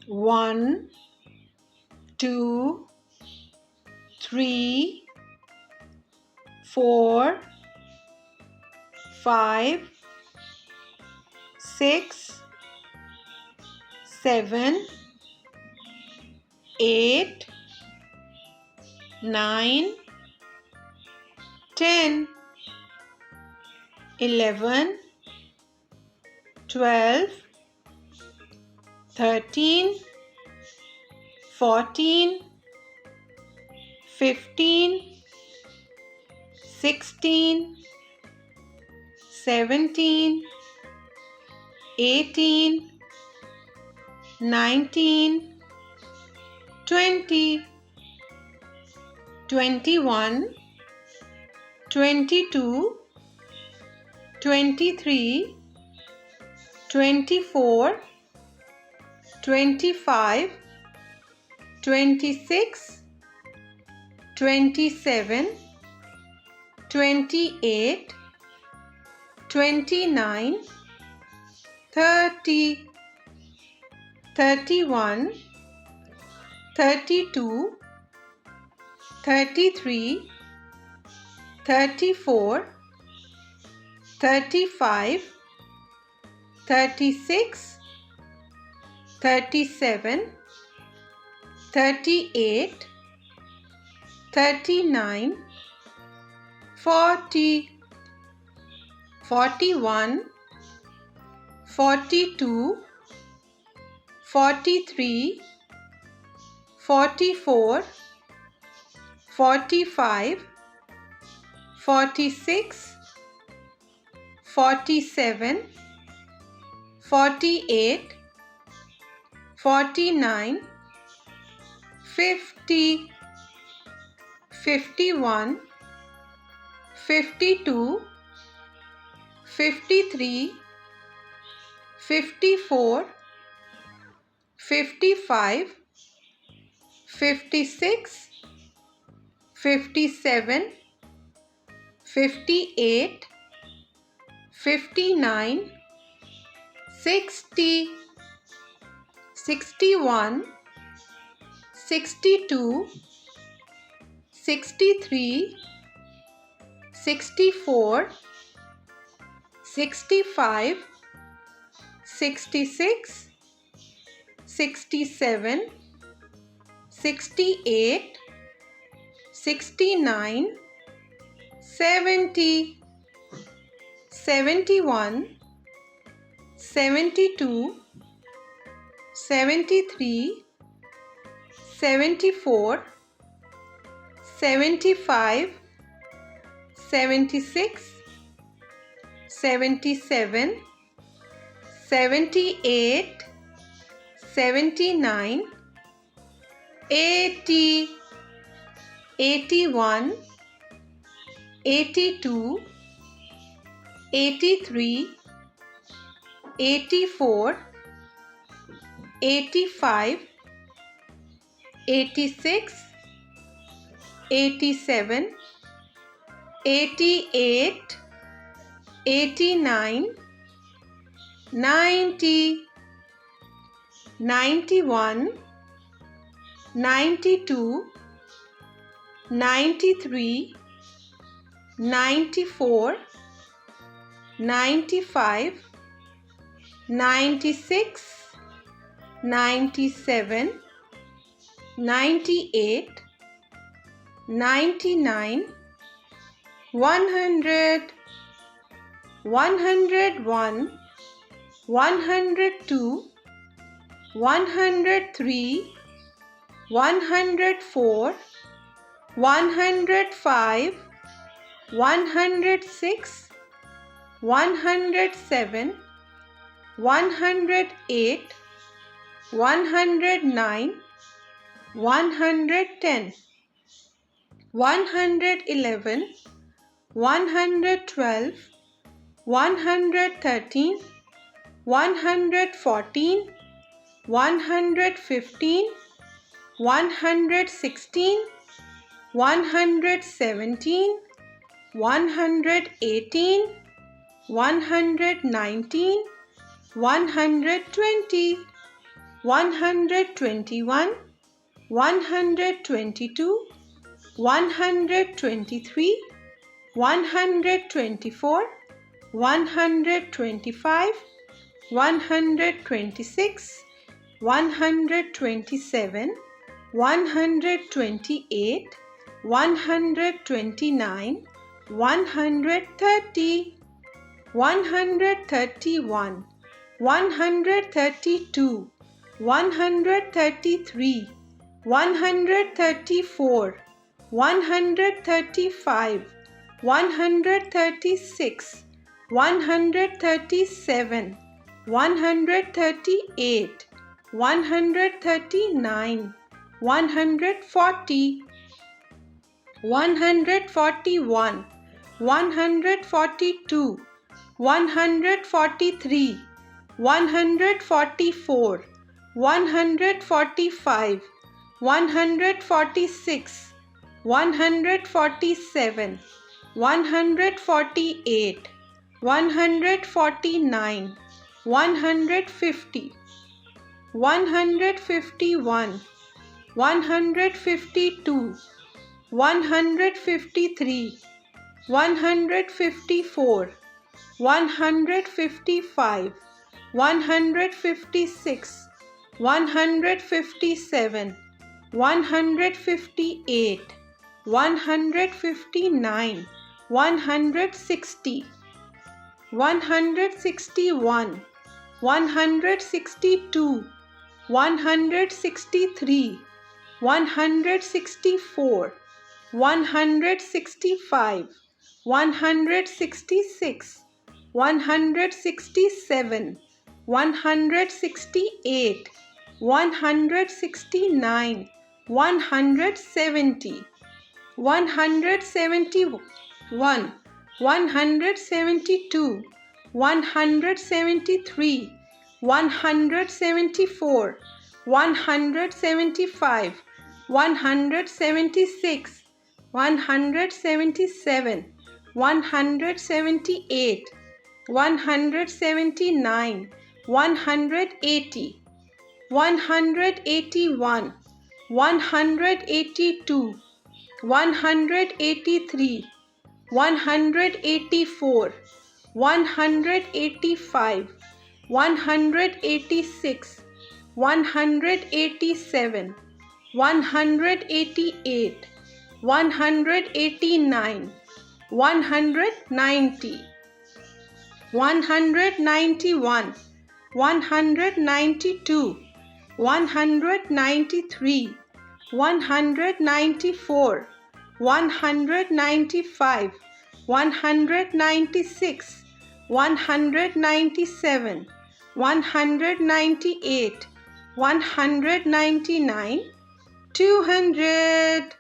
1, 2, 3, 4, 5, 6, 7, 8, 9, 10, 11, 12, 13, 14, 15, 16, 17, 18, 19, 20, 21, 22, 23, 24, 25, 26, 27, 28, 29, 30, 31, 32, 33, 34, 35, 36, 37, 38, 39, 40, 41, 42, 43, 44, 45, 46, 47, 48, 49, 50, 51, 52, 53, 54, 55, 56, 57, 58, 59, 60, 61, 62, 63, 64, 65, 66, 67, 68, 69, 70, 71, 72, 73, 74, 75, 76, 77, 78, 79, 80, 81, 82, 83, 84, 85, 86, 87, 88, 89, 90, 91, 92, 93, 94, 95, 96, 97, 98, 99, 100, 101, 102, 103, 104, 105, 106, 107, 108, 109, 110, 111, 112, 113, 114, 115, 116, 117, 118, 119, 120, 121, 122, 123, 124, 125, 126, 127, 128, 129, 130, 131, 132, 133, 134, 135, 136, 137, 138, 139, 140, 141, 142, 143, 144, 145, 146, 147, 148, 149, 150, 151, 152, 153, 154, 155, 156, 157, 158, 159, 160, 161, 162, 163, 164, 165, 166, 167, 168, 169, 170, 171, 172, 173, 174, 175, 176, 177, 178, 179, 180, 181, 182, 183, 184, 185, 186, 187, 188, 189, 190, 191, 192, 193, 194, 195, 196, 197, 198, 199, 200.